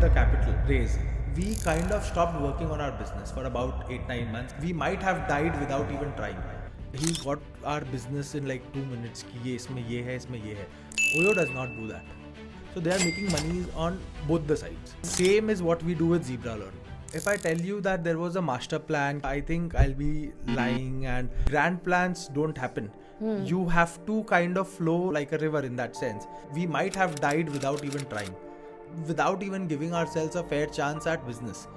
the capital raise, we kind of stopped working on our business for about 8-9 months. We might have died without even trying. He got our business in like 2 minutes. कि ये इसमें ये है, इसमें ये है. Oyo does not do that. So they are making money on both the sides. Same is what we do with ZebraLearn. If I tell you that there was a master plan, I think I'll be lying, and grand plans don't happen. You have to kind of flow like a river in that sense. We might have died without even trying, without even giving ourselves a fair chance at business.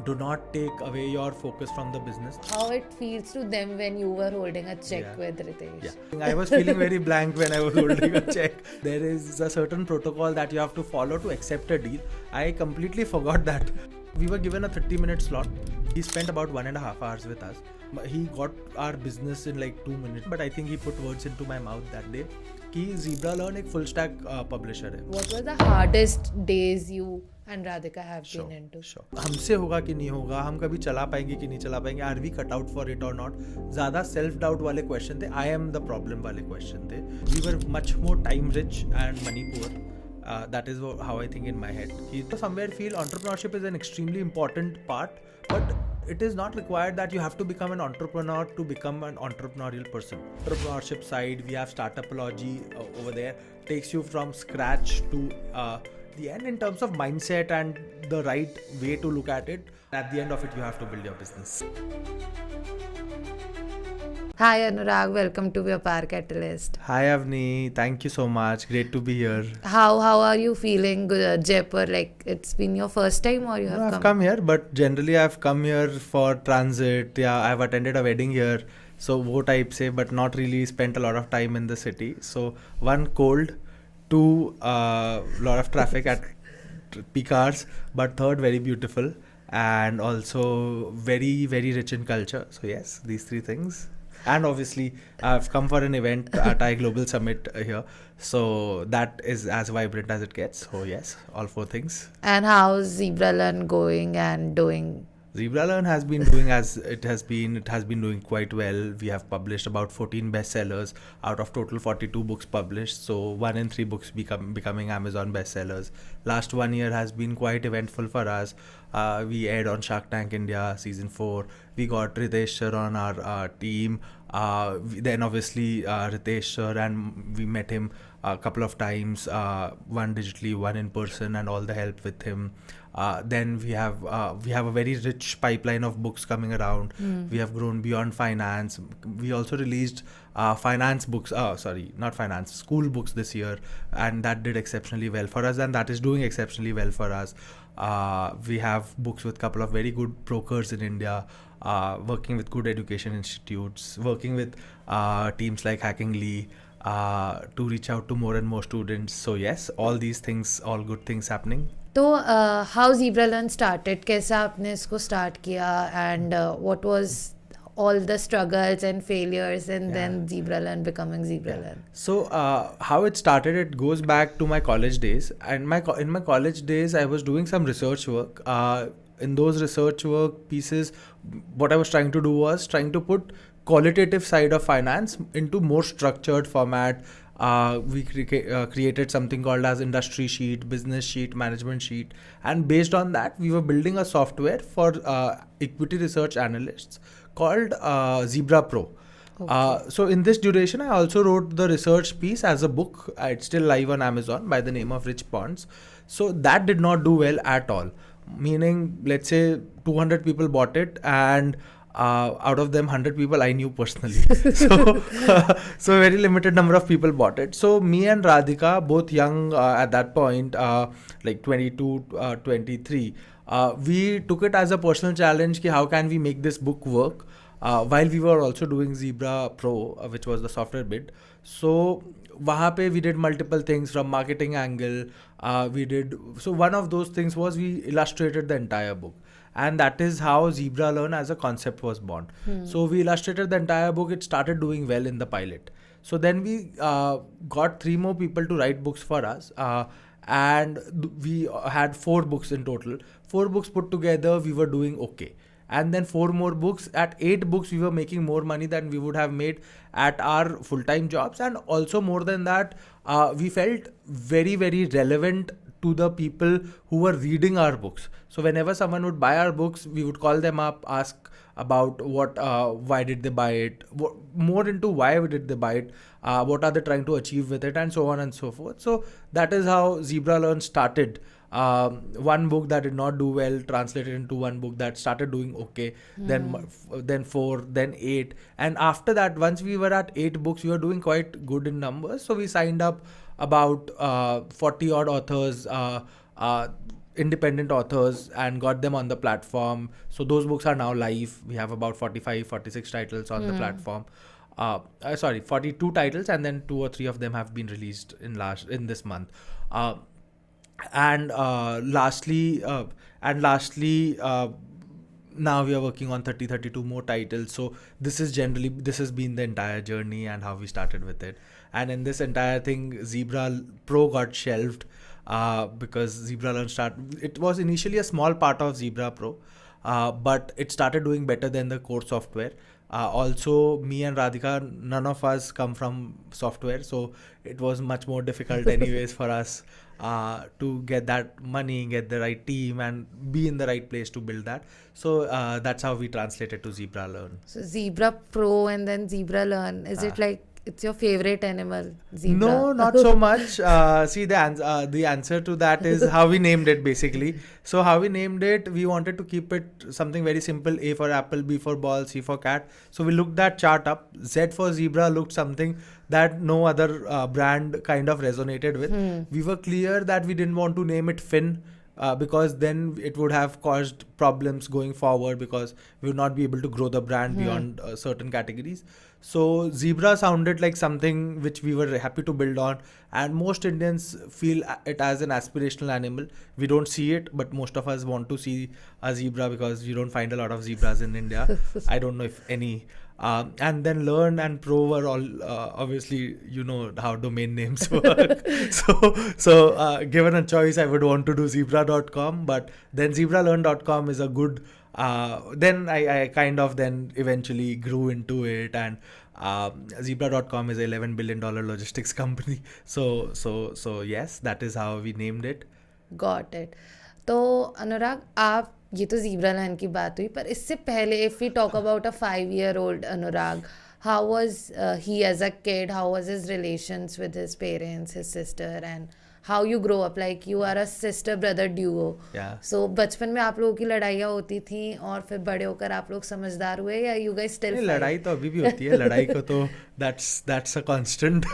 Do not take away your focus from the business. How it feels to them when you were holding a check Yeah. with Ritesh. Yeah. I was feeling very blank when I was holding a check. There is a certain protocol that you have to follow to accept a deal. I completely forgot that. We were given a 30-minute slot. He spent about 1.5 hours with us. He got our business in like 2 minutes, but I think he put words into my mouth that day कि ZebraLearn एक full stack publisher है. What were the hardest days you and Radhika have been into? Sure. हमसे होगा कि नहीं होगा, हम कभी चला पाएंगे कि नहीं चला पाएंगे, are we cut out for it or not? ज़्यादा self doubt वाले question थे, I am the problem वाले question थे. We were much more time rich and money poor. That is how I think in my head. I somewhere feel entrepreneurship is an extremely important part, but it is not required that you have to become an entrepreneur to become an entrepreneurial person. Entrepreneurship side, we have startupology over there, takes you from scratch to the end in terms of mindset and the right way to look at it. At the end of it, you have to build your business. Hi Anurag, welcome to Vyapar Catalyst. Hi Avni, thank you so much. Great to be here. How are you feeling, Jaipur? Like it's been your first time or you have I've come here, but generally I've come here for transit. Yeah, I've attended a wedding here. So wo type se, but not really spent a lot of time in the city. So one, cold, two, lot of traffic at peak hours, but third, very beautiful and also very, very rich in culture. So yes, these three things. And obviously, I've come for an event at our Global Summit here. So that is as vibrant as it gets. So yes, all four things. And how's ZebraLearn going and doing? ZebraLearn has been doing as it has been. It has been doing quite well. We have published about 14 bestsellers out of total 42 books published. So 1 in 3 books becoming Amazon bestsellers. Last 1 year has been quite eventful for us. We aired on Shark Tank India season 4. We got Ritesh sir on our team. Then obviously Ritesh sir, and we met him a couple of times, one digitally, one in person, and all the help with him. Then we have a very rich pipeline of books coming around. We have grown beyond finance. We also released finance books. Not finance, school books this year, and that did exceptionally well for us, and that is doing exceptionally well for us. We have books with a couple of very good brokers in India, working with good education institutes, working with teams like Hacking Lee to reach out to more and more students. So yes, all these things, all good things happening. So how ZebraLearn started? कैसा आपने इसको start किया, and what was all the struggles and failures, and then ZebraLearn becoming ZebraLearn? So how it started, it goes back to my college days. And in my college days, I was doing some research work. In those research work pieces, what I was trying to do was trying to put qualitative side of finance into more structured format. We created something called as industry sheet, business sheet, management sheet, and based on that we were building a software for equity research analysts called Zebra Pro. Okay. So in this duration I also wrote the research piece as a book. It's still live on Amazon by the name of Rich Ponds. So that did not do well at all, meaning let's say 200 people bought it, and out of them 100 people I knew personally. So very limited number of people bought it. So me and Radhika, both young at that point, like 22, 23, we took it as a personal challenge ki how can we make this book work while we were also doing Zebra Pro, which was the software bit. So वहाँ पे we did multiple things from marketing angle. So one of those things was we illustrated the entire book. And that is how ZebraLearn as a concept was born. So we illustrated the entire book. It started doing well in the pilot. So then we got 3 more people to write books for us. And we had 4 books in total. 4 books put together, we were doing okay. And then 4 more books. At 8 books, we were making more money than we would have made at our full-time jobs. And also more than that, we felt very, very relevant to the people who were reading our books. So whenever someone would buy our books, we would call them up, ask about why did they buy it, more into why did they buy it, what are they trying to achieve with it, and so on and so forth. So that is how ZebraLearn started. One book that did not do well translated into one book that started doing okay, then 4, then 8, and after that, once we were at 8 books, we were doing quite good in numbers. So we signed up about 40 odd authors, independent authors, and got them on the platform. So those books are now live. We have about 45, 46 titles on the platform. 42 titles, and then 2 or 3 of them have been released in this month. And lastly, now we are working on 32 more titles. So this has been the entire journey and how we started with it. And in this entire thing, Zebra Pro got shelved because ZebraLearn it was initially a small part of Zebra Pro, but it started doing better than the core software. Also, me and Radhika, none of us come from software, so it was much more difficult anyways for us to get that money, get the right team, and be in the right place to build that. So that's how we translated to ZebraLearn. So Zebra Pro and then ZebraLearn, is it like it's your favorite animal, zebra? No, not so much. See, the answer to that is how we named it, basically. So how we named it, we wanted to keep it something very simple: A for apple, B for ball, C for cat. So we looked that chart up. Z for zebra looked something that no other brand kind of resonated with. We were clear that we didn't want to name it Finn, because then it would have caused problems going forward, because we would not be able to grow the brand beyond certain categories. So zebra sounded like something which we were happy to build on, and most Indians feel it as an aspirational animal. We don't see it, but most of us want to see a zebra because you don't find a lot of zebras in India. I don't know if any. And then Learn and Pro were all obviously, you know how domain names work. so given a choice, I would want to do zebra.com, but then zebralearn.com is a good. Then I kind of then eventually grew into it, and zebra.com is a $11 billion logistics company. So yes, that is how we named it. Got it. तो अनुराग, आप ये तो ZebraLearn की बात हुई, पर इससे पहले if we talk about a 5-year-old Anurag, how was he as a kid? How was his relations with his parents, his sister, and how you grow up? Like you are a sister brother duo. Yeah. So बचपन में आप लोगों की लड़ाइयाँ होती थी और फिर बड़े होकर आप लोग समझदार हुए, या you guys still fight? लड़ाई तो अभी भी होती है. लड़ाई को तो that's a constant.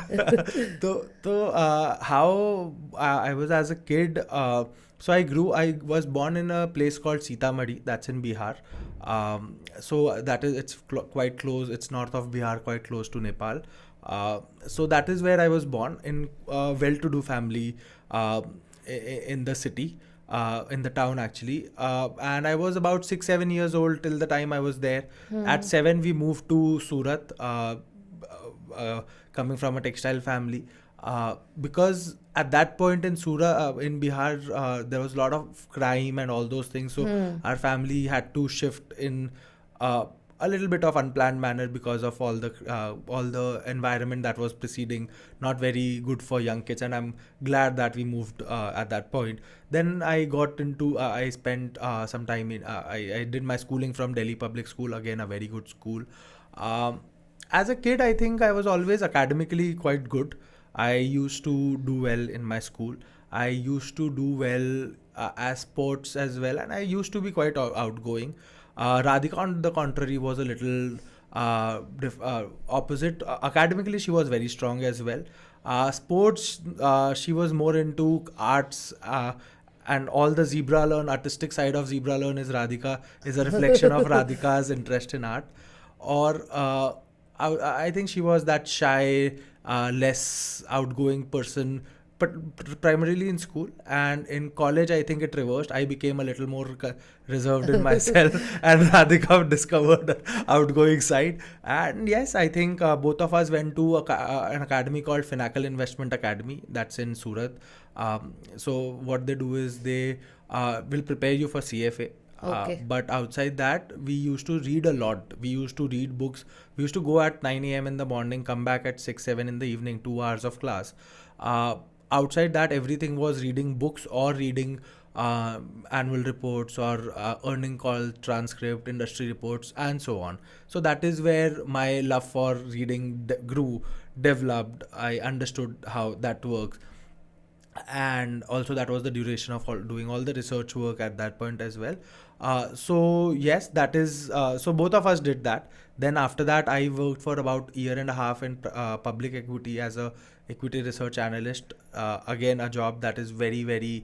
तो how I was as a kid. So I was born in a place called Sitamarhi, that's in Bihar. So it's quite close. It's north of Bihar, quite close to Nepal. So that is where I was born, in a well-to-do family in the city, in the town actually. And I was about 6-7 years old till the time I was there. At 7, we moved to Surat, coming from a textile family. Because at that point in in Bihar, there was a lot of crime and all those things. So our family had to shift in a little bit of unplanned manner because of all the environment that was preceding, not very good for young kids. And I'm glad that we moved at that point. Then I got into, I spent some time in, I did my schooling from Delhi Public School, again a very good school. As a kid, I think I was always academically quite good. I used to do well in my school. I used to do well as sports as well, and I used to be quite outgoing. Radhika, on the contrary, was a little opposite. Academically, she was very strong as well. Sports, she was more into arts, and all the ZebraLearn, artistic side of ZebraLearn is a reflection of Radhika's interest in art. Or I think she was that shy, less outgoing person, but primarily in school. And in college, I think it reversed. I became a little more reserved in myself, and Radhika discovered the outgoing side. And yes, I think both of us went to an academy called Finacle Investment Academy, that's in Surat. So what they do is they will prepare you for CFA. Okay. But outside that, we used to read a lot. We used to read books. We used to go at 9 a.m. in the morning, come back at 6-7 in the evening, 2 hours of class. outside that, everything was reading books or reading annual reports or earning call transcript, industry reports, and so on. So that is where my love for reading grew, developed. I understood how that works, and also that was the duration of doing all the research work at that point as well. So yes, that is so both of us did that. Then after that, I worked for about a year and a half in public equity as a equity research analyst. Again, a job that is very very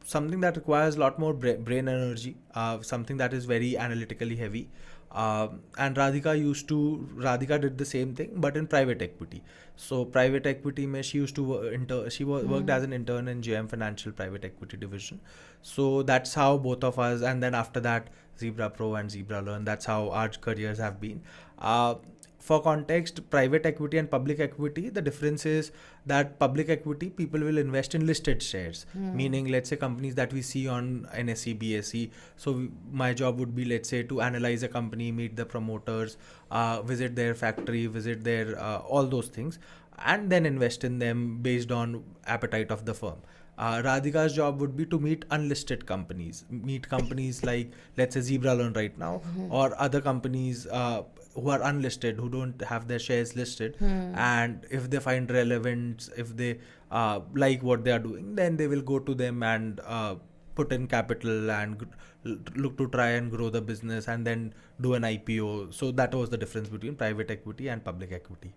something that requires a lot more brain energy, something that is very analytically heavy. And Radhika did the same thing, but in private equity. So private equity mein she used to worked as an intern in JM Financial Private Equity Division. So that's how both of us, and then after that, Zebra Pro and ZebraLearn, that's how our careers have been. For context, private equity and public equity, the difference is that public equity, people will invest in listed shares, meaning let's say companies that we see on NSE, BSE. So my job would be, let's say, to analyze a company, meet the promoters, visit their factory, visit their all those things, and then invest in them based on appetite of the firm. Radhika's job would be to meet unlisted companies, meet companies like, let's say, ZebraLearn right now, or other companies who are unlisted, who don't have their shares listed. And if they find relevance, if they like what they are doing, then they will go to them and put in capital and look to try and grow the business and then do an IPO. So that was the difference between private equity and public equity.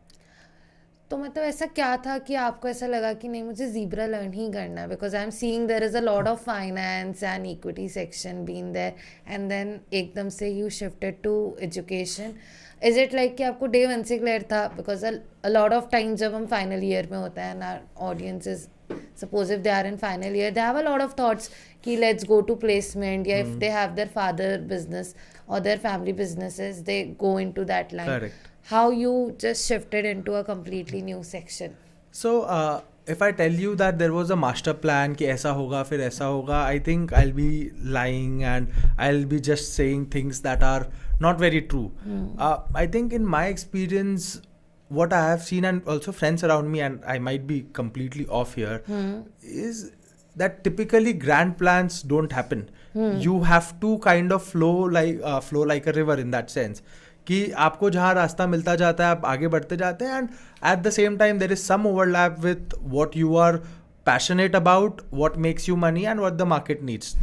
तो मतलब ऐसा क्या था कि आपको ऐसा लगा कि नहीं मुझे ज़ीब्रा लर्न ही करना है, because I am seeing there is a lot of finance and equity section been there, and then एकदम से you shifted to education. Is it like कि आपको डे वन से क्लियर था? Because a lot of time जब हम final year में होता है ना, audiences suppose if they are in final year, they have a lot of thoughts ki let's go to placement, yeah, if they have their father business or their family businesses, they go into that line. Correct. How you just shifted into a completely new section? So if I tell you that there was a master plan कि ऐसा होगा फिर ऐसा होगा, I think I'll be lying and I'll be just saying things that are not very true. I think in my experience, what I have seen and also friends around me, and I might be completely off here, is that typically grand plans don't happen. You have to kind of flow like a river in that sense. कि आपको जहाँ रास्ता मिलता जाता है आप आगे बढ़ते जाते हैं, and at the same time there is some overlap with what you are passionate about, what makes you money and what the market needs.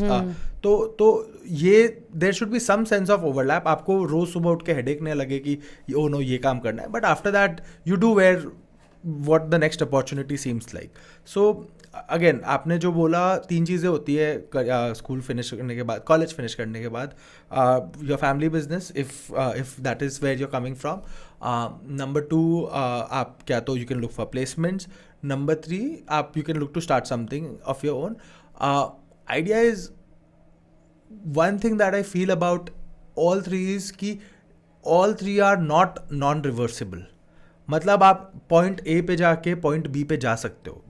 तो ये there should be some sense of overlap. आपको रोज सुबह उठ के headache नहीं लगे कि ओ नो ये काम करना है, but after that you do where what the next opportunity seems like. So again, आपने जो बोला, तीन चीज़ें होती है स्कूल फिनिश करने के बाद, कॉलेज फिनिश करने के बाद. Your family business, if that is where you're coming from. Number 2, आप क्या तो you can look for placements. Number 3, आप you can look to start something of your own. Idea is one thing that I feel about all three is कि all three are not non-reversible. मतलब आप point A पे जाके point B पे जा सकते हो.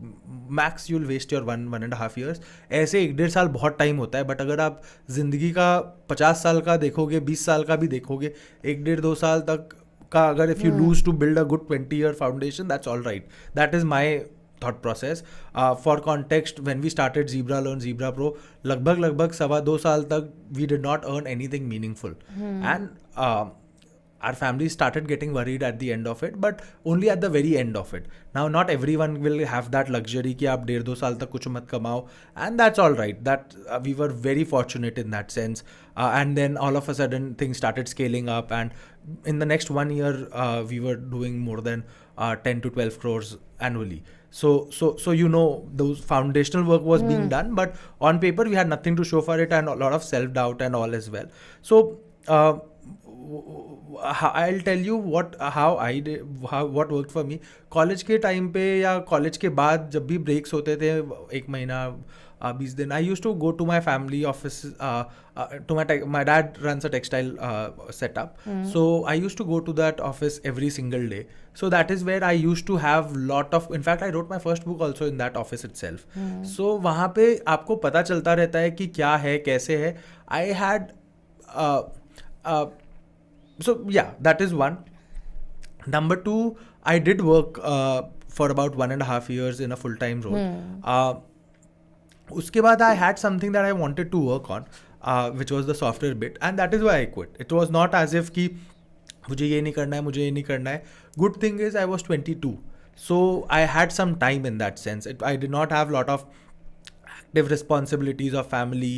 Max you will waste your 1.5 years. ऐसे 1.5 साल बहुत टाइम होता है, बट अगर आप जिंदगी का 50 साल का देखोगे, 20 साल का भी देखोगे, 1.5-2 साल तक का अगर if you lose to build a good 20-year foundation, that's all right. That is my thought process. For context, when we started ZebraLearn, Zebra Pro, लगभग 2.25 साल तक we did not earn anything meaningful. And our family started getting worried at the end of it, but only at the very end of it. Now, not everyone will have that luxury कि आप 1.5-2 साल तक कुछ मत कमाओ, and that's all right. That we were very fortunate in that sense. And then all of a sudden things started scaling up, and in the next 1 year we were doing more than 10 to 12 crores annually. So you know, those foundational work was being done, but on paper we had nothing to show for it, and a lot of self-doubt and all as well. So I'll tell you what worked for me. College के time पे या college के बाद जब भी breaks होते थे, 1 महीना 20 दिन, I used to go to my family office. to my dad runs a textile setup, so I used to go to that office every single day. So that is where I used to have lot of, in fact I wrote my first book also in that office itself. So वहाँ पे आपको पता चलता रहता है कि क्या है कैसे है. I had so yeah, that is one. Number 2, I did work for about 1.5 years in a full-time role. उसके बाद I had something that I wanted to work on, which was the software bit, and that is why I quit. It was not as if कि मुझे ये नहीं करना है, मुझे ये नहीं करना है. Good thing is I was 22, so I had some time in that sense. I did not have a lot of active responsibilities of family,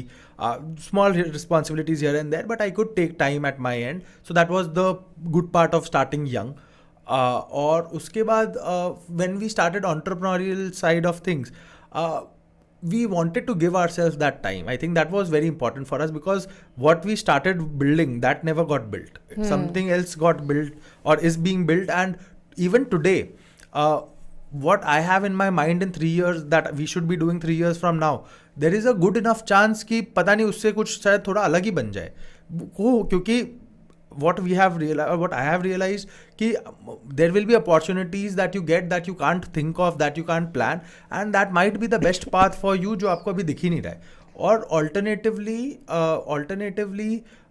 small responsibilities here and there, but I could take time at my end. So that was the good part of starting young. और उसके बाद when we started entrepreneurial side of things, we wanted to give ourselves that time. I think that was very important for us, because what we started building, that never got built. Something else got built or is being built. And even today, what I have in my mind in 3 years that we should be doing 3 years from now, there is a good enough chance कि पता नहीं उससे कुछ शायद थोड़ा अलग ही बन जाए. क्योंकि what we have realized, what I have realized, कि there will be opportunities that you get that you can't think of, that you can't plan, and that might be the best path for you, जो आपको अभी दिख ही नहीं रहा है. और alternatively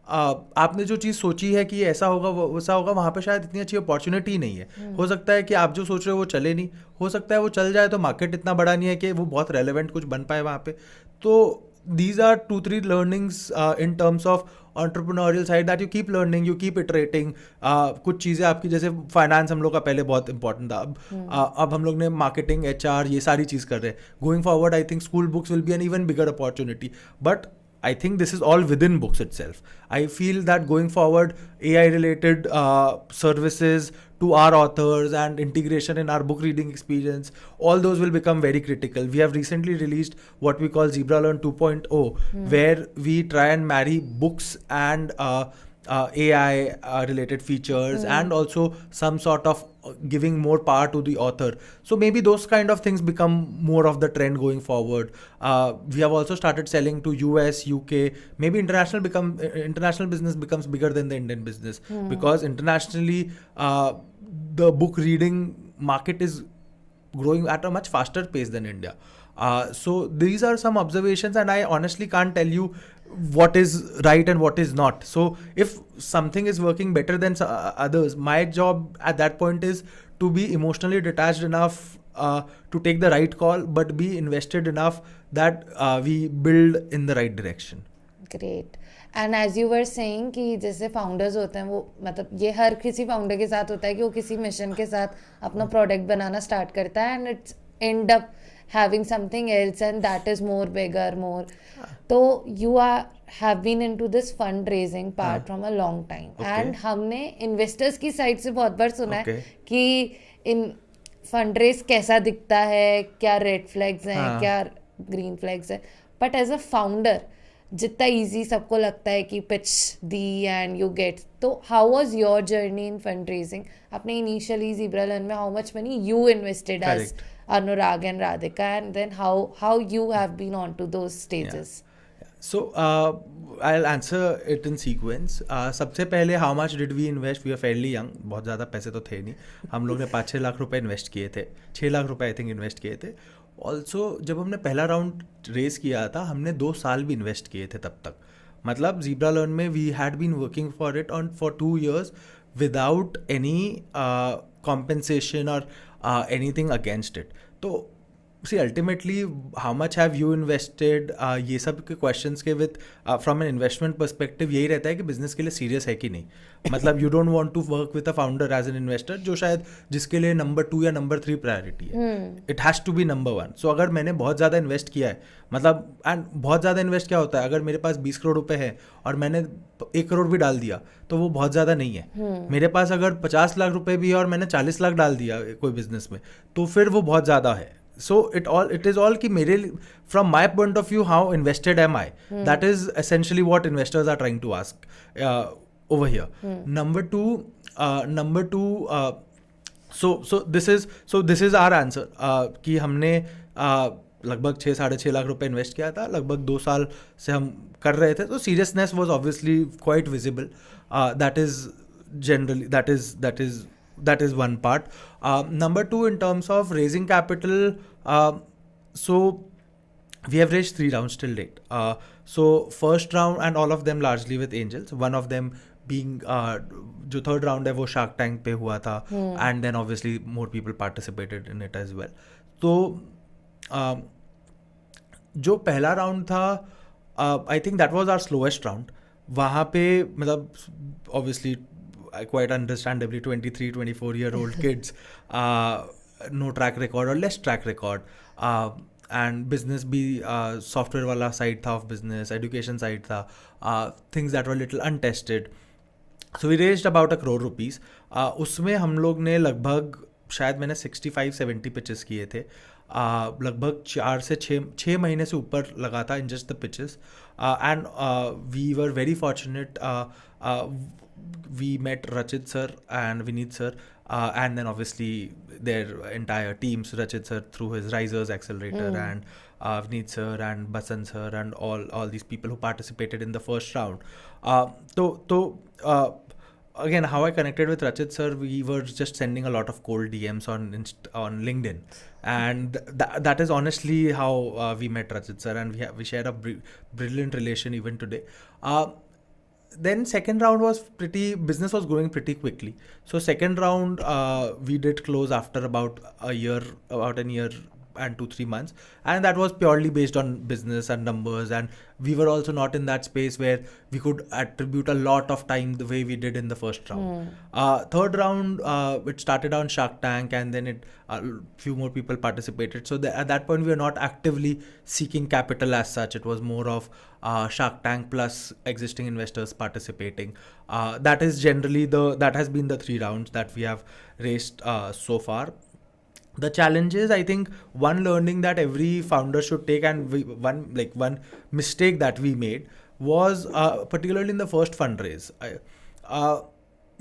आपने जो चीज़ सोची है कि ये ऐसा होगा वैसा होगा, वहाँ पे शायद इतनी अच्छी अपॉर्चुनिटी नहीं है. हो सकता है कि आप जो सोच रहे हो वो चले नहीं, हो सकता है वो चल जाए तो मार्केट इतना बड़ा नहीं है कि वो बहुत रेलेवेंट कुछ बन पाए वहाँ पे. तो these are 2-3 learnings in terms of entrepreneurial side that you keep learning, you keep iterating. कुछ चीज़ें आपकी, जैसे फाइनेंस हम लोग का पहले बहुत इंपॉर्टेंट था, अब हम लोग ने मार्केटिंग, HR, ये सारी चीज़ कर रहे हैं. Going forward I think school books will be an even bigger opportunity, but I think this is all within books itself. I feel that going forward, AI related services to our authors and integration in our book reading experience, all those will become very critical. We have recently released what we call ZebraLearn 2.0, where we try and marry books and AI related features, and also some sort of giving more power to the author. So maybe those kind of things become more of the trend going forward. We have also started selling to US, UK. Maybe international business becomes bigger than the Indian business, because internationally the book reading market is growing at a much faster pace than India. So these are some observations, and I honestly can't tell you what is right and what is not. So if something is working better than others, my job at that point is to be emotionally detached enough to take the right call, but be invested enough that we build in the right direction. Great. And as you were saying कि जैसे founders होते हैं, वो मतलब ये हर किसी founder के साथ होता है कि वो किसी मिशन के साथ अपना प्रोडक्ट बनाना स्टार्ट करता है, and it's and up having something else, and that is more bigger, more. So you have been into this fundraising part from a long time, and हमने investors की side से बहुत बार सुना है कि इन fundraise कैसा दिखता है, क्या red flags हैं, क्या green flags हैं, but as a founder जितना easy सबको लगता है कि pitch the and you get. तो how was your journey in fundraising? आपने initially ZebraLearn में how much money you invested as Anurag and Radhika, and then how you have been on to those stages? So I'll answer it in sequence. सबसे पहले how much did we invest? We were fairly young. बहुत ज़्यादा पैसे तो थे नहीं. हम लोग ने 5-6 लाख रुपए इन्वेस्ट किए थे. 6 लाख रुपए आई थिंक इन्वेस्ट किए थे. ऑल्सो जब हमने पहला राउंड रेस किया था, हमने 2 साल भी इन्वेस्ट किए थे तब तक. मतलब ZebraLearn में we had been working for it for 2 years without any compensation or anything against it. तो see, ultimately how much have you invested, ये सब के questions के with from an investment perspective यही रहता है कि business के लिए serious है कि नहीं. मतलब you don't want to work with a founder as an investor जो शायद जिसके लिए number 2 या number 3 priority है. It has to be number 1. So अगर मैंने बहुत ज़्यादा इन्वेस्ट किया है, मतलब and बहुत ज़्यादा इन्वेस्ट क्या होता है, अगर मेरे पास 20 करोड़ रुपए है और मैंने 1 करोड़ भी डाल दिया तो वो बहुत ज़्यादा नहीं है. मेरे पास अगर 50 लाख रुपए भी है और मैंने 40 लाख डाल दिया कोई बिजनेस में, तो फिर वो बहुत ज़्यादा है. So it is all कि मेरे, from my point of view, how invested am I? That is essentially what investors are trying to ask over here. Number two, so this is our answer. कि हमने लगभग 6-6.5 लाख रुपए invest किया था, लगभग 2 साल से हम कर रहे थे. तो seriousness was obviously quite visible. That is generally that is one part. Number 2, in terms of raising capital, so we have raised 3 rounds till date. So first round, and all of them largely with angels. One of them being जो third round है वो Shark Tank पे हुआ था, and then obviously more people participated in it as well. तो जो पहला round था, I think that was our slowest round. वहाँ पे मतलब obviously I quite understand every 23-24-year-old kids, no track record or less track record, and business भी software वाला side था of business, education side था, things that were little untested. So we raised about 1 crore rupees. उसमें हम लोग ने लगभग शायद मैंने 65-70 पिचेस किए थे. लगभग 4 से 6 महीने से ऊपर लगा था in just the pitches. And we were very fortunate. We met Rachit sir and Vineet sir, and then obviously their entire teams, Rachit sir through his Risers Accelerator, and Vineet sir and Basan sir and all these people who participated in the first round. Again, how I connected with Rachit sir, we were just sending a lot of cold DMs on LinkedIn, and that is honestly how we met Rachit sir, and we share a brilliant relation even today. Then second round was business was growing pretty quickly. So second round we did close after about a year and 2-3 months, and that was purely based on business and numbers, and we were also not in that space where we could attribute a lot of time the way we did in the first round. Third round it started on Shark Tank, and then few more people participated. So at that point we were not actively seeking capital as such. It was more of Shark Tank plus existing investors participating. That is generally that has been the 3 rounds that we have raised so far. The challenges, I think, one learning that every founder should take, and one mistake that we made was particularly in the first fundraise,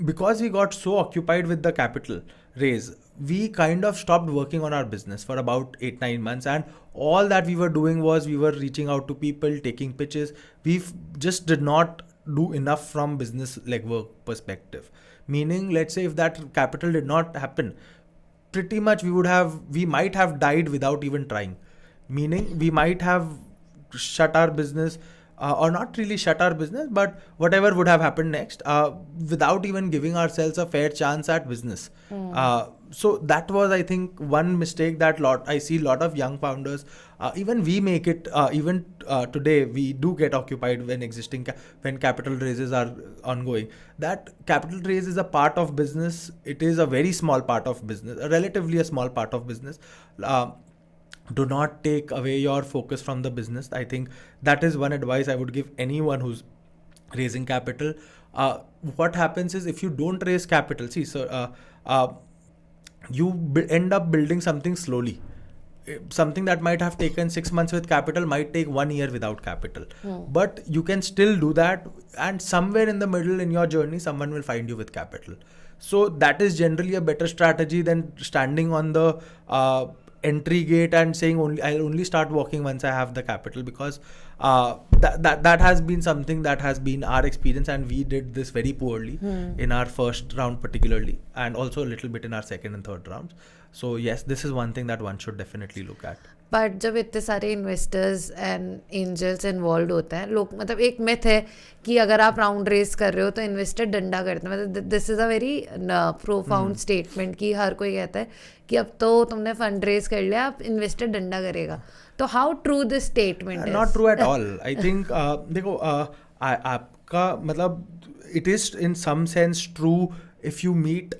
because we got so occupied with the capital raise, we kind of stopped working on our business for about 8-9 months, and all that we were doing was we were reaching out to people, taking pitches. We just did not do enough from business legwork perspective. Meaning, let's say if that capital did not happen, pretty much we might have died without even trying. Meaning we might have shut our business, or not really shut our business, but whatever would have happened next, without even giving ourselves a fair chance at business. So that was, I think, one mistake that I see a lot of young founders, even we make it, even today we do get occupied when capital raises are ongoing. That capital raise is a part of business. It is a very small part of business, relatively a small part of business. Do not take away your focus from the business. I think that is one advice I would give anyone who's raising capital. What happens is, if you don't raise capital, you end up building something slowly. Something that might have taken 6 months with capital might take 1 year without capital. But you can still do that, and somewhere in the middle in your journey, someone will find you with capital. So that is generally a better strategy than standing on the entry gate and saying I'll only start working once I have the capital, because that has been something that has been our experience, and we did this very poorly in our first round particularly, and also a little bit in our second and third rounds. So yes, this is one thing that one should definitely look at. But जब इतने सारे investors and angels involve होते हैं, लोग मतलब एक myth है कि अगर आप राउंड रेस कर रहे हो तो इन्वेस्टर डंडा करते हैं. मतलब this is a very profound statement कि हर कोई कहता है कि अब तो तुमने फंड रेस कर लिया, अब इन्वेस्टर डंडा करेगा. तो how true this statement is? Not true at all. I think देखो, आपका मतलब it is in some sense true if you meet,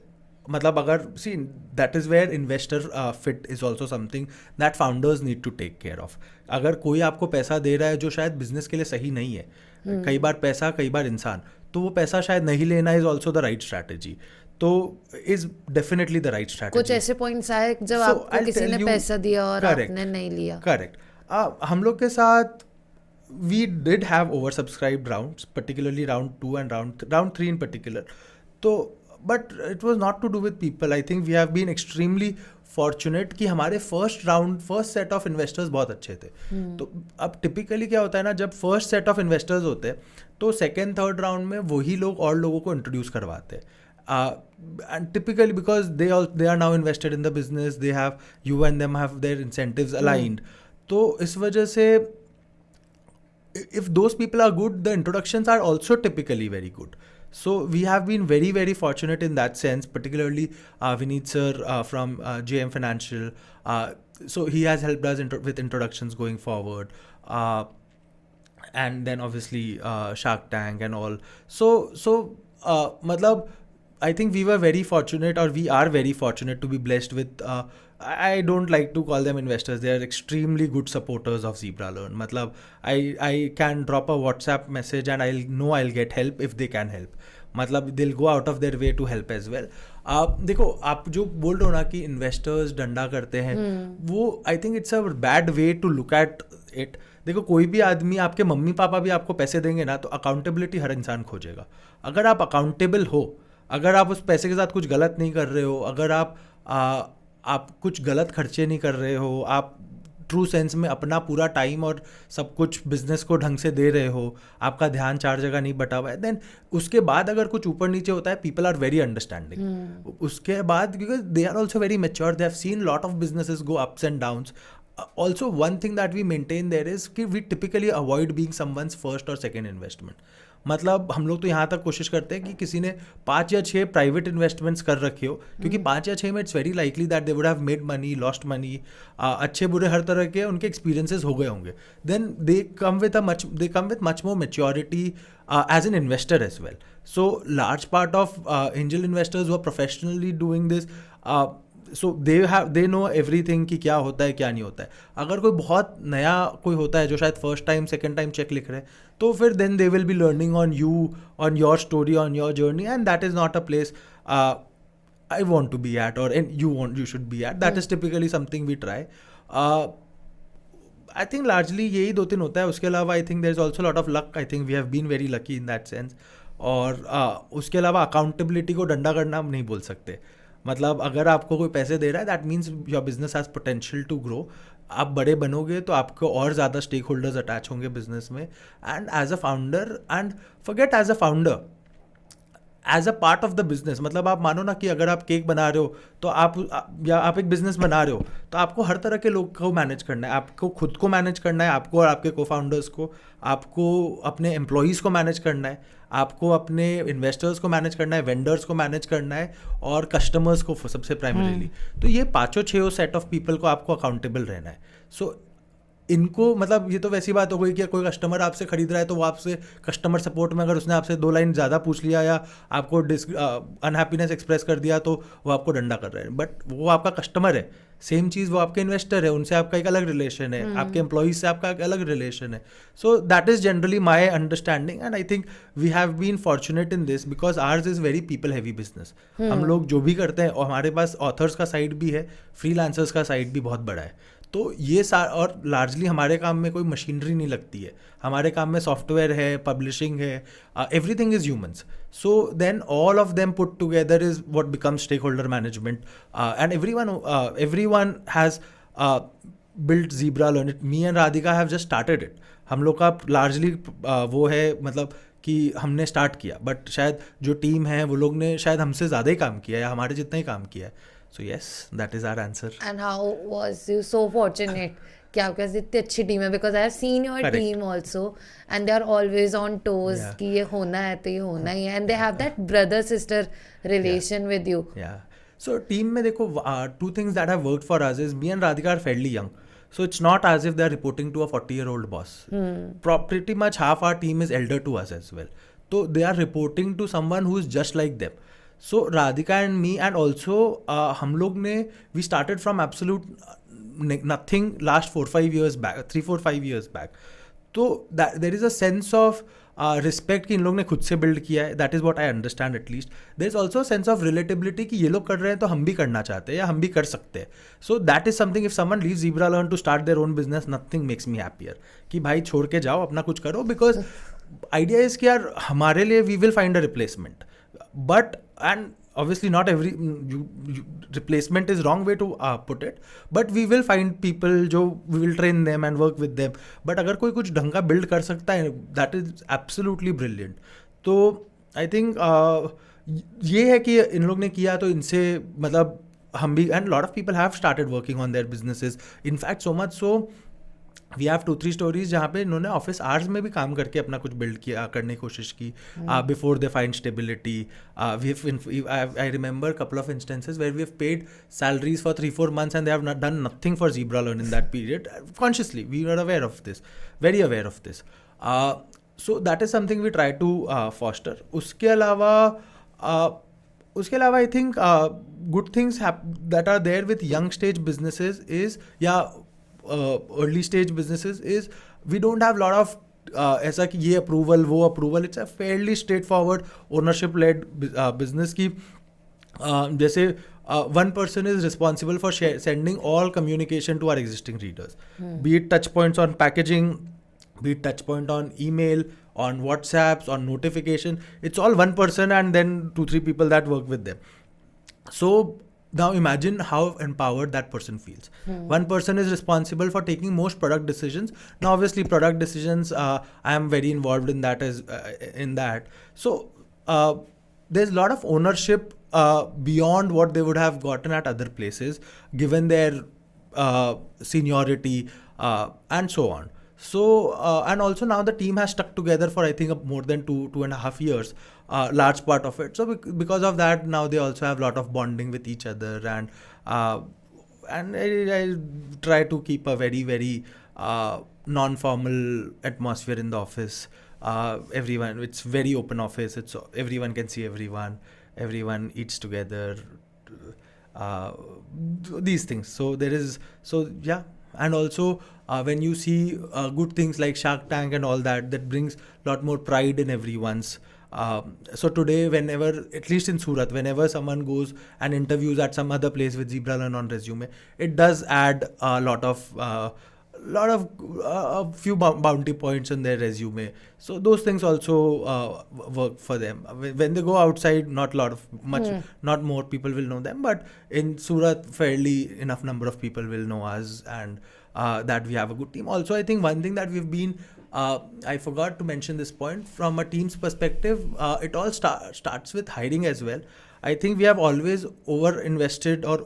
मतलब अगर see that is where investor fit is also something that founders need to take care of. अगर कोई आपको पैसा दे रहा है जो शायद बिजनेस के लिए सही नहीं है, कई बार पैसा कई बार इंसान, तो वो पैसा शायद नहीं लेना is also the right strategy. तो is definitely the right strategy. कुछ ऐसे पॉइंट्स आए जब आपको किसी ने पैसा दिया और आपने नहीं लिया? करेक्ट. हम लोग के साथ we did have oversubscribed rounds, particularly round 2 and round 3 in particular. So but it was not to do with people. I think we have been extremely fortunate कि हमारे फर्स्ट सेट ऑफ इन्वेस्टर्स बहुत अच्छे थे. तो अब typically क्या होता है ना, जब फर्स्ट सेट ऑफ इन्वेस्टर्स होते हैं तो सेकेंड थर्ड राउंड में वही लोग और लोगों को इंट्रोड्यूस करवाते हैं. And typically because they are now invested in the business, you and them have their incentives aligned. तो इस वजह से if those people are good, the introductions are also typically very good. So we have been very, very fortunate in that sense, particularly Vineet sir from JM Financial. So he has helped us with introductions going forward. And then obviously Shark Tank and all. Matlab, I think we were very fortunate, or we are very fortunate to be blessed with. I don't like to call them investors. They are extremely good supporters of ZebraLearn. Matlab, I can drop a WhatsApp message and I'll know I'll get help if they can help. मतलब they'll go out of their way to help as well. देखो, आप जो बोल रहे हो ना कि investors डंडा करते हैं, वो I think it's a bad way to look at it. देखो, कोई भी आदमी, आपके मम्मी पापा भी आपको पैसे देंगे ना, तो अकाउंटेबिलिटी हर इंसान खोजेगा. अगर आप अकाउंटेबल हो, अगर आप उस पैसे के साथ कुछ गलत नहीं कर रहे हो, अगर आप कुछ गलत खर्चे नहीं कर रहे हो, आप ट्रू सेंस में अपना पूरा टाइम और सब कुछ बिजनेस को ढंग से दे रहे हो, आपका ध्यान चार जगह नहीं बटा हुआ है, देन उसके बाद अगर कुछ ऊपर नीचे होता है, पीपल आर वेरी अंडरस्टैंडिंग. उसके बाद because they are also very mature, they have seen lot of businesses go ups and downs. Also, one thing that we maintain there is कि we typically avoid being someone's first or second investment. मतलब हम लोग तो यहाँ तक कोशिश करते हैं कि किसी ने 5 या 6 प्राइवेट इन्वेस्टमेंट्स कर रखे हो, क्योंकि 5 या 6 में it's very likely that they would have made money, lost money, अच्छे बुरे हर तरह के उनके एक्सपीरियंसेस हो गए होंगे. Then they come with much more maturity as an investor as well. So large part of angel investors who are professionally doing this, so they know everything कि क्या होता है क्या नहीं होता है. अगर कोई बहुत नया कोई होता है जो शायद first time second time check लिख रहे हैं, तो फिर then they will be learning on you, on your story, on your journey, and that is not a place I want to be at, और you should be at. That is typically something we try. I think largely यही 2-3 होता है. उसके अलावा I think there is also lot of luck. I think we have been very lucky in that sense. और उसके अलावा accountability को डंडा करना हम नहीं बोल सकते. मतलब अगर आपको कोई पैसे दे रहा है, that means your business has potential to grow. आप बड़े बनोगे तो आपको और ज़्यादा स्टेक होल्डर्स अटैच होंगे बिजनेस में. And as a founder, and forget as a founder, as a part of the business. मतलब आप मानो ना कि अगर आप केक बना रहे हो तो या आप एक बिजनेस बना रहे हो, तो आपको हर तरह के लोग को मैनेज करना है. आपको खुद को मैनेज करना है, आपको और आपके को फाउंडर्स को, आपको अपने एम्प्लॉयज़ को मैनेज करना है, आपको अपने इन्वेस्टर्स को मैनेज करना है, वेंडर्स को मैनेज करना है, और कस्टमर्स को सबसे प्राइमरीली. तो ये 5-6 सेट ऑफ पीपल को आपको अकाउंटेबल रहना है. सो इनको, मतलब ये तो वैसी बात हो गई कि कोई कस्टमर आपसे खरीद रहा है तो वो आपसे कस्टमर सपोर्ट में अगर उसने आपसे 2 लाइन ज़्यादा पूछ लिया या आपको अनहैप्पीनेस एक्सप्रेस कर दिया, तो वो आपको डंडा कर रहा है. बट वो आपका कस्टमर है. सेम चीज़ वो आपके इन्वेस्टर है, उनसे आपका एक अलग रिलेशन है, आपके एम्प्लॉयज़ से आपका एक अलग रिलेशन है. So that is generally my understanding, and I think we have been fortunate in this because ours is very people heavy business. हम लोग जो भी करते हैं, और हमारे पास ऑथर्स का साइड भी है, फ्रीलांसर्स का साइड भी बहुत बड़ा है. तो ये और लार्जली हमारे काम में कोई मशीनरी नहीं लगती है. हमारे काम में सॉफ्टवेयर है, पब्लिशिंग है, everything is humans. So then all of them put together is what becomes stakeholder management, and everyone has built ZebraLearn. It, me and Radhika have just started it. हम लोग का largely वो है, मतलब कि हमने start किया, but शायद जो टीम है वो लोग ने शायद हमसे ज़्यादा ही काम किया है, या हमारे जितना ही काम किया है. So yes, that is our answer. And how was you so fortunate कि आपके पास इतनी अच्छी टीम है? Because I have seen your Correct. team also, and they are always on toes Yeah. कि ये होना है तो ये होना ही है, and they have that brother sister relation with you. Yeah. So team में देखो, 2 things that have worked for us is me and Radhika are fairly young. So it's not as if they are reporting to a 40-year-old boss. Pretty much half our team is elder to us as well. So they are reporting to someone who is just like them. So Radhika and me, and also हम लोग ने we started from absolute nothing last 4-5 years back, 3-4-5 years back. तो there is a sense of respect कि इन लोग ने खुद से बिल्ड किया है. That is what I understand at least. There is also sense of relatability कि ये लोग कर रहे हैं तो हम भी करना चाहते हैं, या हम भी कर सकते हैं. So that is something, if someone leaves ZebraLearn to start their own business, nothing makes me happier कि भाई छोड़ के जाओ, अपना कुछ करो. बिकॉज आइडिया इज कि यार हमारे लिए we will find a replacement, but and obviously not every replacement is wrong way to put it, but we will find people जो we will train them and work with them. but अगर कोई कुछ ढंग का build कर सकता है, that is absolutely brilliant. तो I think ये है कि इन लोग ने किया तो इनसे, मतलब हम भी, and lot of people have started working on their businesses. In fact so much so we have 2-3 stories जहाँ पे इन्होंने ऑफिस आवर्स में भी काम करके अपना कुछ बिल्ड किया, करने की कोशिश की before they find stability. I remember couple of instances where we have paid salaries for 3-4 months and they have not done nothing for ZebraLearn in that period. Consciously we were aware of this, very aware of this. So that is something we try to foster. उसके अलावा I think good things that are there with young stage businesses is, early stage businesses is, we don't have lot of ऐसा कि ये approval वो approval. It's a fairly straightforward ownership led business की. जैसे one person is responsible for sending all communication to our existing readers, be it touch points on packaging, be it touch point on email, on WhatsApps, on notification. It's all one person and then 2-3 people that work with them. So now imagine how empowered that person feels. One person is responsible for taking most product decisions. Now obviously product decisions, I am very involved in that so there's a lot of ownership beyond what they would have gotten at other places, given their seniority and so on. So and also now the team has stuck together for I think more than 2.5 years, large part of it. So because of that, now they also have a lot of bonding with each other, and I try to keep a very very non-formal atmosphere in the office. Everyone, it's very open office. It's everyone can see everyone. Everyone eats together. These things. So there is yeah. And also when you see good things like Shark Tank and all that brings a lot more pride in everyone's. So today, whenever, at least in Surat, whenever someone goes and interviews at some other place with ZebraLearn on resume, it does add a lot of a few bounty points in their resume. So those things also work for them. When they go outside, not more people will know them, but in Surat, fairly enough number of people will know us, and that we have a good team. Also, I think one thing that we've been, I forgot to mention this point, from a team's perspective, it all starts with hiring as well. I think we have always over-invested or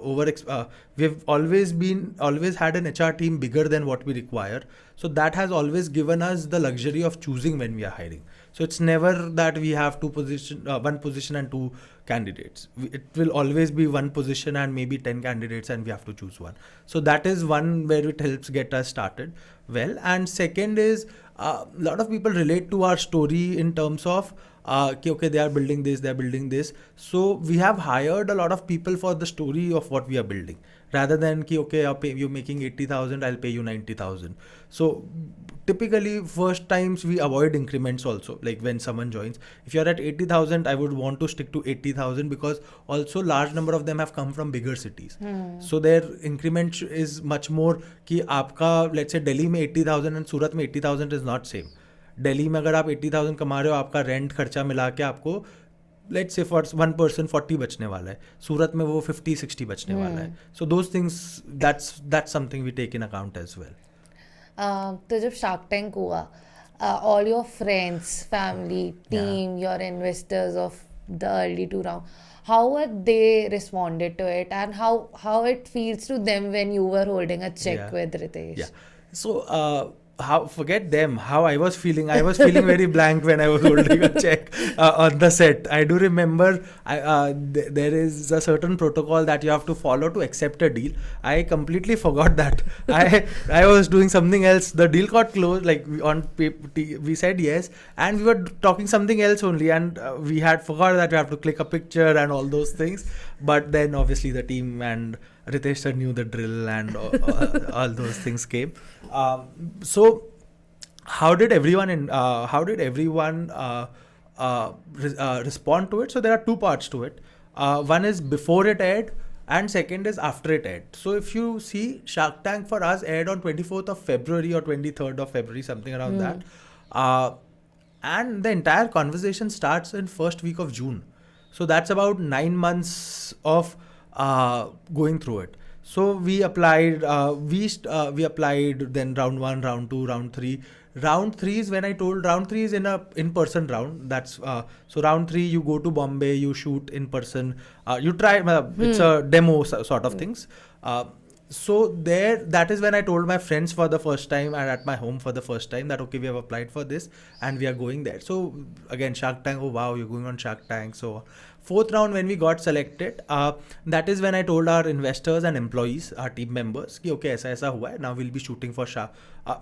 we've always had an HR team bigger than what we require. So that has always given us the luxury of choosing when we are hiring. So it's never that we have one position and 2 candidates. It will always be one position and maybe 10 candidates, and we have to choose one. So that is one where it helps get us started well. And second is, a lot of people relate to our story in terms of okay, they are building this. So we have hired a lot of people for the story of what we are building, rather than okay, you're making 80,000, I'll pay you 90,000. So typically first times we avoid increments also. Like when someone joins, if you're at 80,000, I would want to stick to 80,000, because also large number of them have come from bigger cities. So their increment is much more कि आपका, let's say Delhi में 80,000 and Surat में 80,000 is not same. Delhi में अगर आप 80,000 कमा रहे हो, आपका रेंट खर्चा मिला के आपको लेट्स से फॉर 1% 40 बचने वाला है. सूरत में वो 50-60 बचने वाला है. So those things, that's something we take in account as well. तो जब शार्क टैंक हुआ, all your friends, family, team, your investors of the early 2 round, how were they responded to it, and how it feels to them when you were holding a check with Ritesh? Yeah. So forget them, how I was feeling very blank when I was holding a check on the set. I do remember there is a certain protocol that you have to follow to accept a deal. I completely forgot that. I was doing something else. The deal got closed, like we said yes, and we were talking something else only, and we had forgot that we have to click a picture and all those things. But then obviously the team and Ritesh sir knew the drill, and all those things came. So how did everyone respond to it? So there are 2 parts to it. One is before it aired, and second is after it aired. So if you see, Shark Tank for us aired on 24th of February or 23rd of February, something around that. And the entire conversation starts in first week of June. So that's about 9 months of going through it. So we applied, we applied, then round 1, round 2, round 3. Round 3 is when I told, round 3 is in-person round. That's so round 3 you go to Bombay, you shoot in person, you try, it's a demo sort of things. So there, that is when I told my friends for the first time and at my home for the first time that okay, we have applied for this and we are going there. So again, Shark Tank, oh wow, you're going on Shark Tank. So fourth round when we got selected, that is when I told our investors and employees, our team members, कि okay, ऐसा हुआ है. Now we'll be shooting for Shark.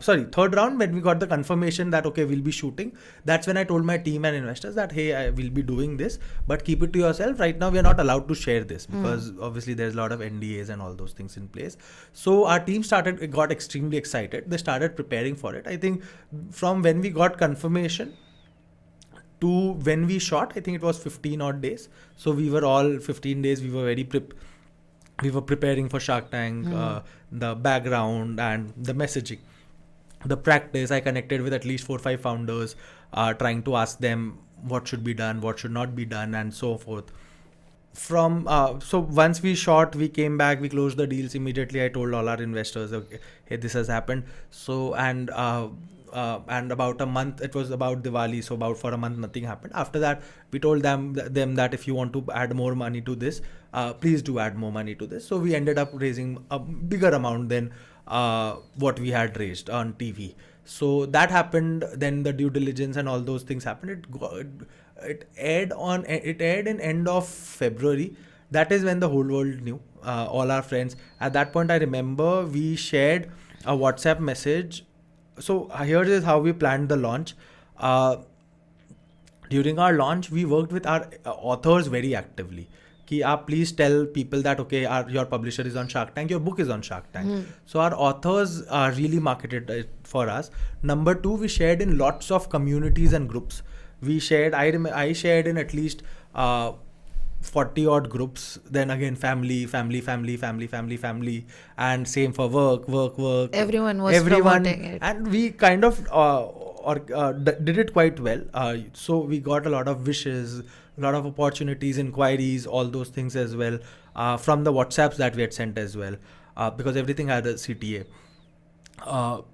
Third round when we got the confirmation that okay, we'll be shooting. That's when I told my team and investors that hey, I will be doing this, but keep it to yourself. Right now, we are not allowed to share this because obviously there's a lot of NDAs and all those things in place. So our team got extremely excited. They started preparing for it. I think from when we got confirmation to when we shot, I think it was 15 odd days. So we were all 15 days. We were we were preparing for Shark Tank, the background and the messaging, the practice. I connected with at least 4 or 5 founders, trying to ask them what should be done, what should not be done, and so forth. So once we shot, we came back, we closed the deals immediately. I told all our investors, okay, hey, this has happened. So and about a month, it was about Diwali, so about for a month nothing happened. After that, we told them that if you want to add more money to this, please do add more money to this. So we ended up raising a bigger amount than what we had raised on TV. So that happened. Then the due diligence and all those things happened. It aired in end of February. That is when the whole world knew, all our friends. At that point, I remember we shared a WhatsApp message. So here is how we planned the launch. During our launch, we worked with our authors very actively. कि आप please tell people that okay, your publisher is on Shark Tank, your book is on Shark Tank. So our authors really marketed it for us. Number 2, we shared in lots of communities and groups. We shared, I shared in at least 40 odd groups. Then again, family, and same for work. Everyone was promoting it. And we kind of did it quite well. So we got a lot of wishes, a lot of opportunities, inquiries, all those things as well, from the WhatsApps that we had sent as well, because everything had a CTA.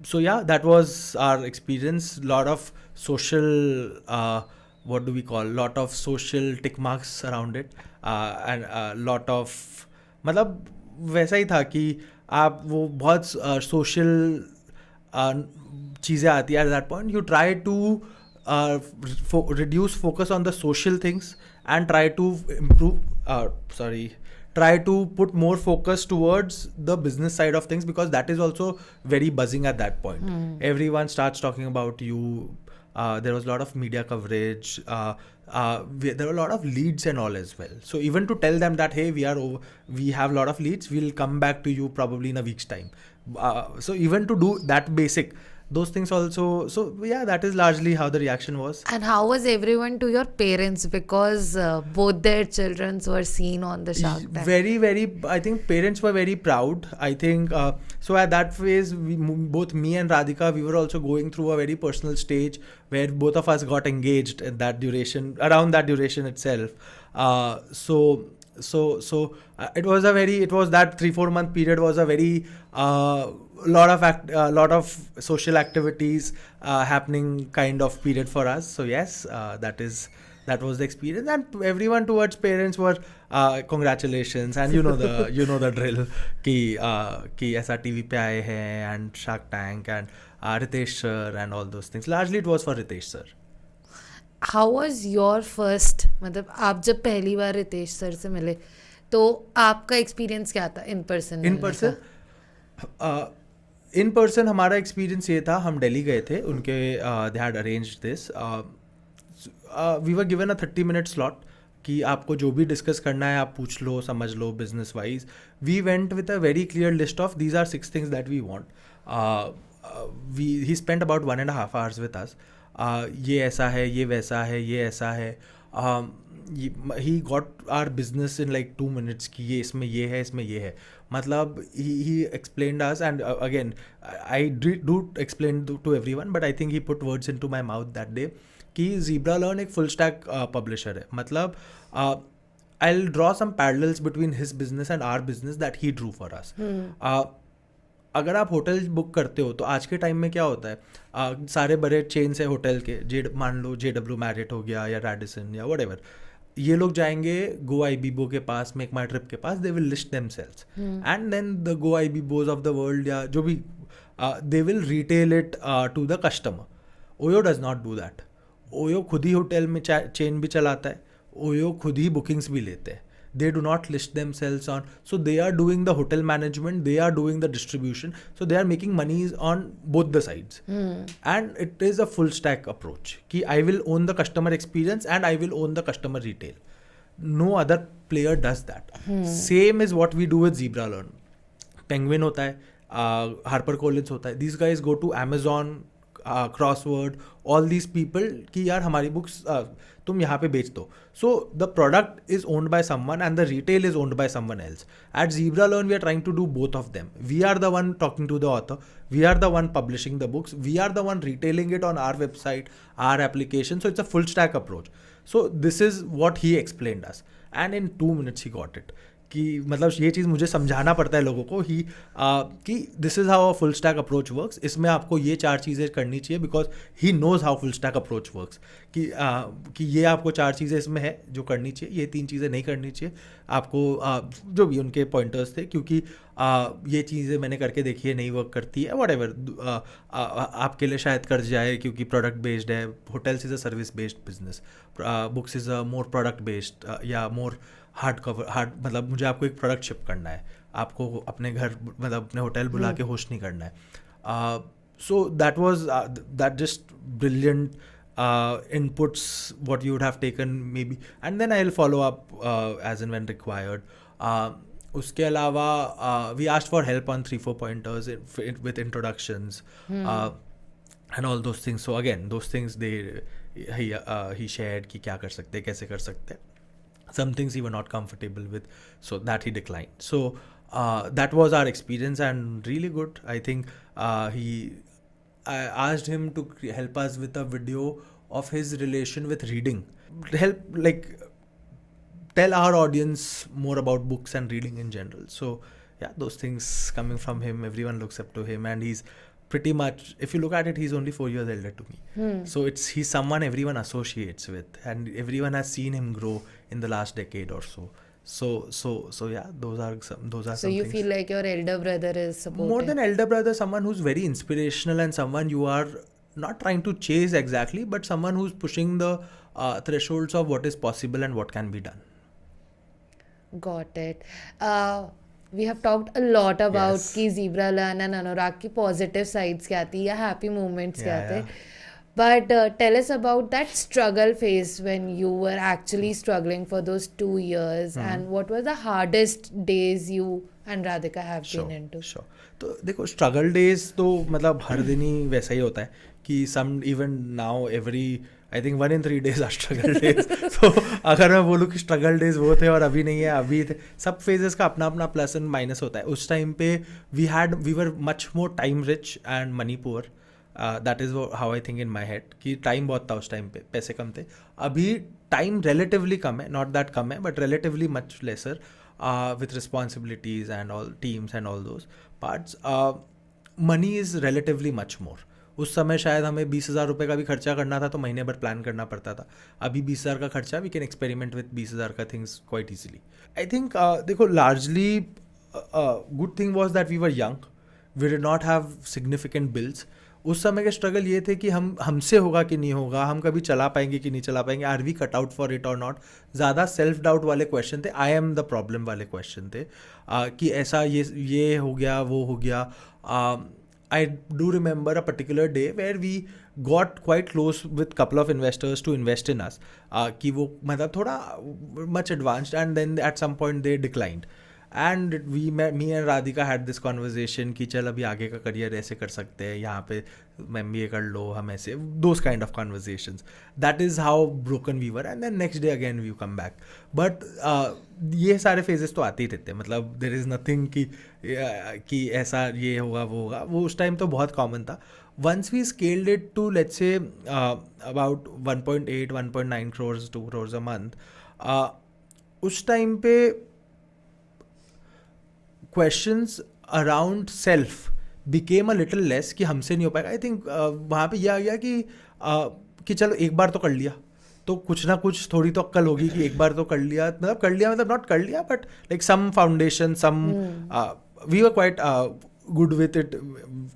So yeah, that was our experience. Lot of social, what do we call? Lot of social tick marks around it, and a lot of, मतलब वैसा ही था कि आप वो बहुत social चीज़ें आती है. At that point, you try to reduce focus on the social things and try to try to put more focus towards the business side of things, because that is also very buzzing at that point. Everyone starts talking about you. There was a lot of media coverage. There were a lot of leads and all as well. So even to tell them that hey, we have a lot of leads, we'll come back to you probably in a week's time. So even to do that basic, those things also. So yeah, that is largely how the reaction was. And how was everyone to your parents, because both their children were seen on the Shark Tank? Very, I think parents were very proud. I think so at that phase, both me and Radhika, we were also going through a very personal stage where both of us got engaged at that duration, around that duration itself. So it was that 3-4 month period was a very lot of social activities happening kind of period for us. So yes, that was the experience, and everyone towards parents were congratulations, and you know the drill कि ऐसा TV पे आए हैं and Shark Tank and Ritesh sir and all those things. Largely it was for Ritesh sir. How was your first, मतलब आप जब पहली बार Ritesh sir से मिले तो आपका एक्सपीरियंस क्या था इन पर्सन? हमारा एक्सपीरियंस ये था, हम दिल्ली गए थे, उनके they had arranged this. We were given a 30-minute slot कि आपको जो भी डिस्कस करना है आप पूछ लो, समझ लो business wise. We went with a very clear list of these are 6 things that we want. He spend about 1.5 hours with us. ये ऐसा है, ये वैसा है, ये ऐसा है. he got our business in like 2 minutes कि ये इसमें ये है, इसमें ये है. मतलब he explained us, and again I do explain to everyone, but I think he put words into my mouth that day कि ZebraLearn एक full stack publisher है. मतलब I'll draw some parallels between his business and our business that he drew for us. अगर आप hotel book करते हो तो आज के टाइम में क्या होता है, सारे बड़े चेन्स है होटल के, मान लो JW मैरियट हो गया या रैडिसन या व्हाटएवर. ये लोग जाएंगे गो आई बीबो के पास, मेक माई ट्रिप के पास, they will list them sales and then the Goibibos of the world या जो भी दे विल retail it to the customer. OYO does not do that. OYO खुद ही होटल में चेन भी चलाता है, ओयो खुद ही बुकिंग्स भी लेते हैं. They do not list themselves on, so they are doing the hotel management, they are doing the distribution, so they are making monies on both the sides. And it is a full stack approach ki I will own the customer experience and I will own the customer retail. No other player does that. Same is what we do with ZebraLearn. Penguin hota hai, Harper Collins hota hai, these guys go to Amazon, Crossword, all these people कि यार हमारी books तुम यहाँ पे बेच दो. So the product is owned by someone and the retail is owned by someone else. At ZebraLearn we are trying to do both of them. We are the one talking to the author, we are the one publishing the books, we are the one retailing it on our website, our application. So it's a full stack approach. So this is what he explained us and in 2 minutes he got it. कि मतलब ये चीज़ मुझे समझाना पड़ता है लोगों को ही कि this is how a full stack approach works. इसमें आपको ये 4 चीज़ें करनी चाहिए because he knows how full stack approach works. कि ये आपको 4 चीज़ें इसमें है जो करनी चाहिए, ये 3 चीज़ें नहीं करनी चाहिए आपको. जो भी उनके पॉइंटर्स थे क्योंकि ये चीज़ें मैंने करके देखी है नहीं वर्क करती है वट एवर. आपके लिए शायद कर जाए क्योंकि प्रोडक्ट बेस्ड है. Hotels is a service based business, books is a more product based या मोर हार्ड मतलब मुझे आपको एक प्रोडक्ट शिप करना है, आपको अपने घर मतलब अपने होटल बुला के होस्ट नहीं करना है. So that was that just brilliant inputs what you would have taken maybe, and then I'll follow up as and when required. उसके अलावा we asked for help on 3-4 pointers with introductions and all those things. So again those things he shared कि क्या कर सकते हैं, कैसे कर सकते हैं. Some things he were not comfortable with, so that he declined. So that was our experience and really good. I think I asked him to help us with a video of his relation with reading. Help like tell our audience more about books and reading in general. So yeah, those things coming from him, everyone looks up to him, and he's pretty much, if you look at it, he's only 4 years elder to me. So he's someone everyone associates with, and everyone has seen him grow in the last decade or so. So yeah, those are some So you things. feel like your elder brother is supportive? More than elder brother, someone who's very inspirational and someone you are not trying to chase exactly, but someone who's pushing the thresholds of what is possible and what can be done. Got it. We have talked a lot about Yes. कि ZebraLearn and Anurag की positive sides क्या थी या happy moments क्या Yeah, थे. yeah. But tell us about that struggle phase when you were actually struggling for those 2 years, and what were the hardest days you and Radhika have been into? Sure. तो देखो struggle days तो मतलब हर दिन ही वैसा ही होता है कि some even now every I think 1 in 3 days are struggle days. तो अगर मैं बोलूँ कि स्ट्रगल डेज वो थे और अभी नहीं है, अभी थे, सब फेजेस का अपना अपना प्लस एंड माइनस होता है. उस टाइम पे we were much more time rich and money poor. That is how I think in my head कि टाइम बहुत था उस टाइम पे, पैसे कम थे. अभी टाइम रिलेटिवली कम है, नॉट दैट कम है but relatively much laser with responsibilities and all teams and all those parts. Money is relatively much more. उस समय शायद हमें 20,000 रुपये का भी खर्चा करना था तो महीने भर प्लान करना पड़ता था. अभी 20,000 का खर्चा वी कैन एक्सपेरिमेंट विथ 20,000 का things quite easily. I think देखो largely good thing was that we were young, we did not have significant bills. उस समय के स्ट्रगल ये थे कि हमसे होगा कि नहीं होगा, हम कभी चला पाएंगे कि नहीं चला पाएंगे, are we cut out for it और नॉट. ज़्यादा सेल्फ डाउट वाले क्वेश्चन थे, आई एम द प्रॉब्लम वाले क्वेश्चन थे. कि ऐसा ये हो गया वो हो गया. I do remember a particular day where we got quite close with couple of investors to invest in us. कि वो मतलब थोड़ा much advanced and then at some point they declined. And me and Radhika had this conversation कि चल अभी आगे का career ऐसे कर सकते हैं, यहाँ पे MBA कर लो हम ऐसे, those kind of conversations. That is how broken we were and then next day again we come back. But ये सारे फेजेस तो आते ही रहते हैं, मतलब देर इज़ नथिंग कि ऐसा ये होगा वो होगा. वो उस टाइम तो बहुत कॉमन था. Once we scaled it to let's say about 1.8 1.9 crores 2 crores a month, उस टाइम पे questions around self became a little less कि हमसे नहीं हो पाएगा. आई थिंक वहाँ पे यह आ गया कि चलो एक बार तो कर लिया, तो कुछ ना कुछ थोड़ी तो अक्कल होगी कि एक बार तो कर लिया मतलब नॉट कर लिया but like some foundation some we were quite good with it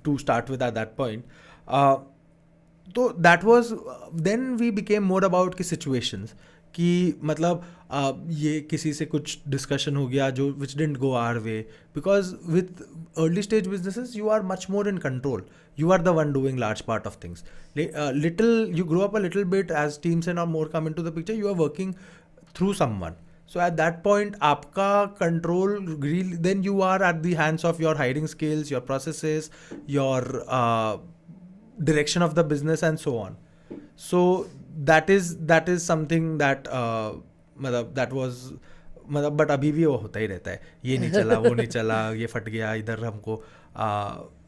to start with at that point. तो that was then we became more about key situations कि मतलब ये किसी से कुछ डिस्कशन हो गया जो which didn't go our way because with early stage businesses you are much more in control. You are the one doing large part of things. You grow up a little bit as teams and more come into the picture. You are working through someone. So at that point, aapka control, then you are at the hands of your hiring skills, your processes, your direction of the business and so on. So that is something that मतलब that was मतलब but अभी भी वो होता ही रहता है. ये नहीं चला वो नहीं चला ये फट गया इधर हमको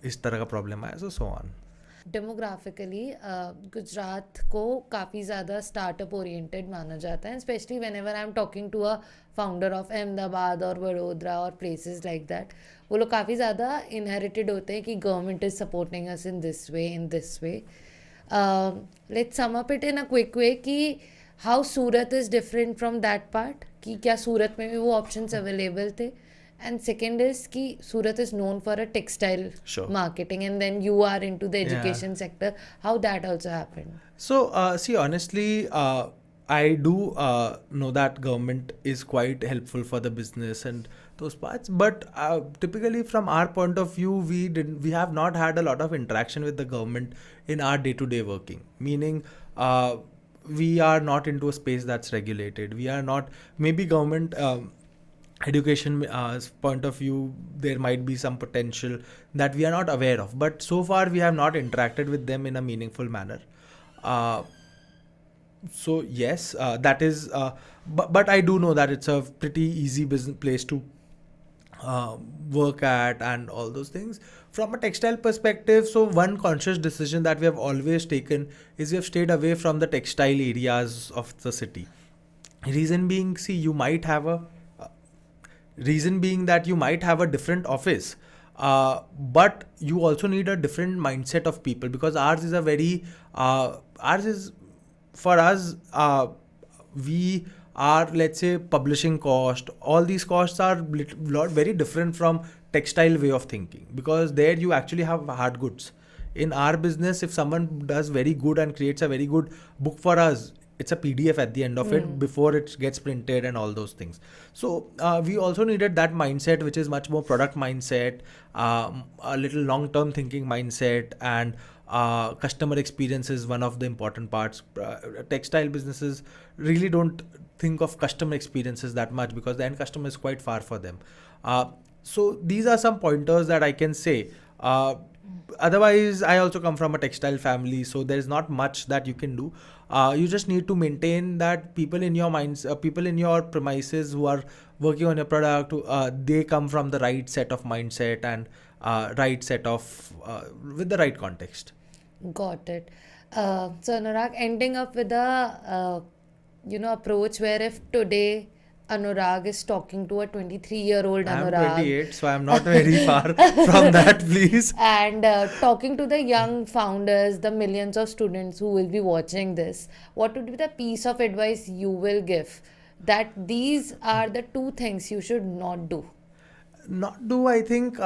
इस तरह का प्रॉब्लम आया सो ऑन. डेमोग्राफिकली गुजरात को काफ़ी ज़्यादा स्टार्टअप ओरिएंटेड माना जाता है, specially whenever I am talking to a founder of Ahmedabad और वडोदरा और प्लेसेस लाइक दैट. वो लोग काफ़ी ज़्यादा इनहेरिटेड होते हैं कि government is supporting us in this way. Let's sum up it in a quick way कि how Surat is different from that part, कि क्या सूरत में भी वो ऑप्शंस अवेलेबल थे. And second is कि Surat is known for a textile marketing, and then you are into the education sector. How that also happened? So see, honestly, I do know that government is quite helpful for the business and those parts, but typically from our point of view, we have not had a lot of interaction with the government in our day-to-day working. Meaning, we are not into a space that's regulated. We are not maybe government. Education point of view there might be some potential that we are not aware of, but so far we have not interacted with them in a meaningful manner. So yes, that is but I do know that it's a pretty easy business place to work at and all those things. From a textile perspective, so one conscious decision that we have always taken is we have stayed away from the textile areas of the city. Reason being, see, you might have a different office, but you also need a different mindset of people because ours is for us we are, let's say, publishing cost, all these costs are very different from textile way of thinking because there you actually have hard goods. In our business, if someone does very good and creates a very good book for us, it's a PDF at the end of it before it gets printed and all those things. So we also needed that mindset, which is much more product mindset, a little long-term thinking mindset, and customer experience is one of the important parts. Textile businesses really don't think of customer experiences that much because the end customer is quite far for them. So these are some pointers that I can say. Otherwise, I also come from a textile family, so there is not much that you can do. You just need to maintain that people in your minds, people in your premises who are working on your product, they come from the right set of mindset and right set of with the right context. Got it. So Anurag, ending up with a approach where if today Anurag is talking to a 23-year-old Anurag. I'm 28, so I'm not very far from that, please. And talking to the young founders, the millions of students who will be watching this, what would be the piece of advice you will give that these are the two things you should not do? Not do, I think.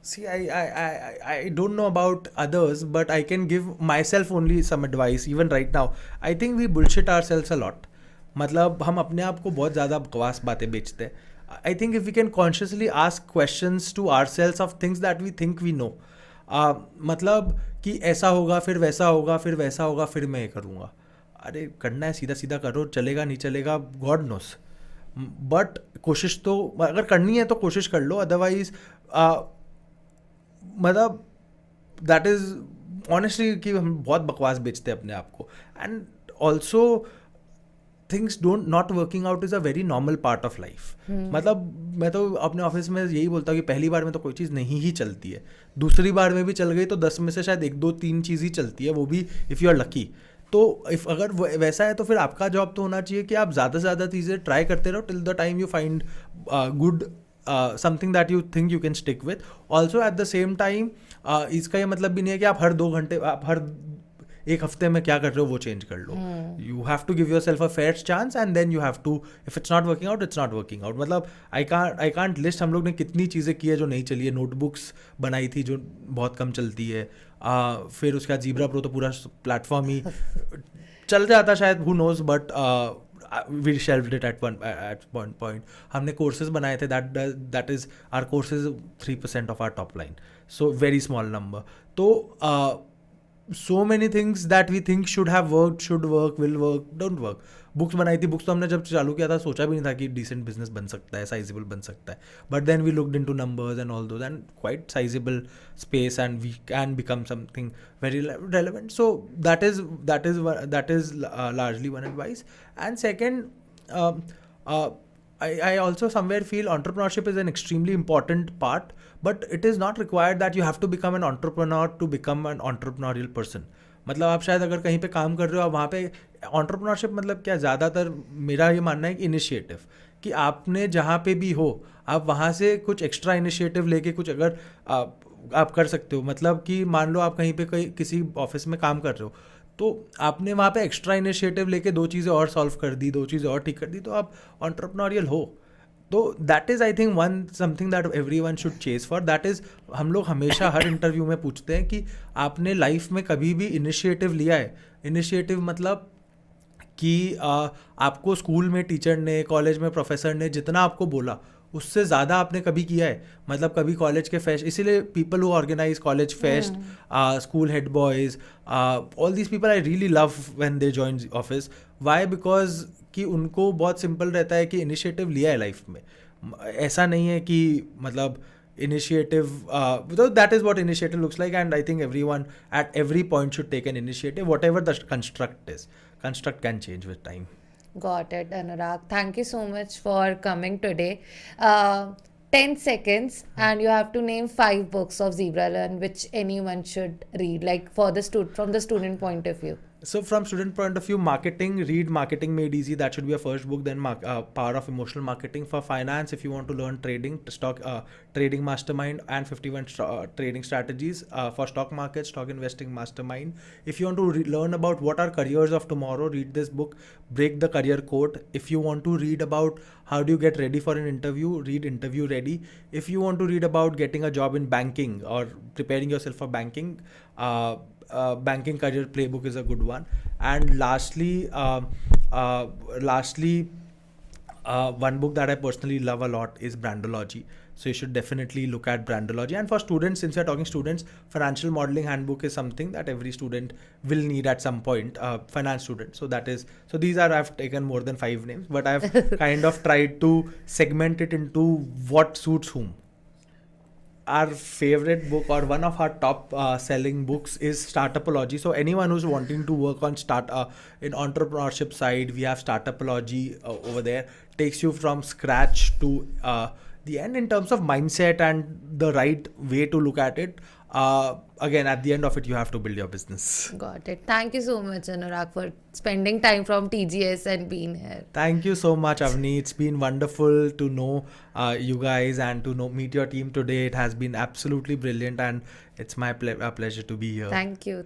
See, I don't know about others, but I can give myself only some advice. Even right now, I think we bullshit ourselves a lot. मतलब हम अपने आप को बहुत ज़्यादा बकवास बातें बेचते हैं. I think if we can consciously ask questions to ourselves of things that we think we know, मतलब कि ऐसा होगा फिर वैसा होगा फिर वैसा होगा फिर मैं ये करूँगा. अरे करना है सीधा सीधा करो, चलेगा नहीं चलेगा गॉड नोस, बट कोशिश तो अगर करनी है तो कोशिश कर लो. अदरवाइज मतलब दैट इज़ ऑनेस्टली कि हम बहुत बकवास बेचते हैं अपने आप को. And also things not working out is a very normal part of life. मतलब मैं तो अपने ऑफिस में यही बोलता हूँ कि पहली बार में तो कोई चीज़ नहीं ही चलती है, दूसरी बार में भी चल गई तो 10 में से शायद 1 2 3 चीज़ ही चलती है, वो भी इफ़ यू आर लकी. तो इफ अगर वैसा है तो फिर आपका जॉब तो होना चाहिए कि आप ज़्यादा से ज़्यादा चीज़ें ट्राई करते रहो till the time you find good something that you think you can stick with. Also eight the same time इसका ये मतलब भी नहीं है कि आप हर 2 घंटे आप हर एक हफ्ते में क्या कर रहे हो वो चेंज कर लो. You have to give yourself a fair chance and then you have to, if it's not working out, it's not working out. मतलब I can't list हम लोग ने कितनी चीज़ें की है जो नहीं चली है. नोटबुक्स बनाई थी जो बहुत कम चलती है. फिर उसके बाद ज़ीब्रा प्रो तो पूरा प्लेटफॉर्म ही चल जाता शायद, who knows, but we shelved it at one point. हमने courses बनाए थे, that is our courses 3% of our top line, so very small number. तो so many things that we think should have worked, should work, will work, don't work. Books बनाई थी. Books तो हमने जब चालू किया था सोचा भी नहीं था कि डिसेंट बिजनेस बन सकता है, साइजेबल बन सकता है. But then we looked into numbers and all those and quite sizable space and we can become something very relevant. So that is largely one advice. And second, I also somewhere feel entrepreneurship is an extremely important part, but it is not required that you have to become an entrepreneur to become an entrepreneurial person. मतलब आप शायद अगर कहीं पे काम कर रहे हो, आप वहाँ पे entrepreneurship मतलब क्या, ज़्यादातर मेरा ये मानना है कि इनिशिएटिव, कि आपने जहाँ पे भी हो आप वहाँ से कुछ एक्स्ट्रा इनिशिएटिव लेके कुछ अगर आप कर सकते हो. मतलब कि मान लो आप कहीं पे किसी ऑफिस में काम कर रहे हो, तो आपने वहाँ पे एक्स्ट्रा इनिशिएटिव लेके 2 चीज़ें और सॉल्व कर दी, 2 चीज़ें और ठीक कर दी, तो आप एंटरप्रेन्योरियल हो. तो that is I think one something that everyone should chase for. That is हम लोग हमेशा हर इंटरव्यू में पूछते हैं कि आपने लाइफ में कभी भी इनिशिएटिव लिया है. इनिशिएटिव मतलब कि आपको स्कूल में टीचर ने, कॉलेज में प्रोफेसर ने जितना आपको बोला उससे ज़्यादा आपने कभी किया है. मतलब कभी कॉलेज के फेस्ट, इसीलिए people who organize college fest, school head boys, all these people I really love when they join office. Why? Because कि उनको बहुत सिंपल रहता है कि इनिशिएटिव लिया है लाइफ में. ऐसा नहीं है कि मतलब initiative, that is what initiative looks like, and I think everyone at every point should take an initiative, whatever the construct is. Construct can change with time. Got it, Anurag. Thank you so much for coming today. 10 seconds and you have to name 5 books of ZebraLearn which anyone should read, like for the from the student point of view. So from student point of view, marketing, read Marketing Made Easy. That should be a first book. Then Power of Emotional Marketing. For finance, if you want to learn trading, Trading Mastermind and 51 trading strategies. For stock market, Stock Investing Mastermind. If you want to learn about what are careers of tomorrow, read this book, Break the Career Code. If you want to read about how do you get ready for an interview, read Interview Ready. If you want to read about getting a job in banking or preparing yourself for banking, Banking Career Playbook is a good one. And lastly, one book that I personally love a lot is Brandology. So you should definitely look at Brandology. And for students, since we're talking students, Financial Modeling Handbook is something that every student will need at some point, finance student. So these are, I've taken more than 5 names, but I've kind of tried to segment it into what suits whom. Our favorite book or one of our top selling books is Startupology. So anyone who's wanting to work on in entrepreneurship side, we have Startupology over there. Takes you from scratch to the end in terms of mindset and the right way to look at it. Again, at the end of it, you have to build your business. Got it. Thank you so much, Anurag, for spending time from TGS and being here. Thank you so much, Avni. It's been wonderful to know you guys and to meet your team today. It has been absolutely brilliant, and it's my pleasure to be here. Thank you.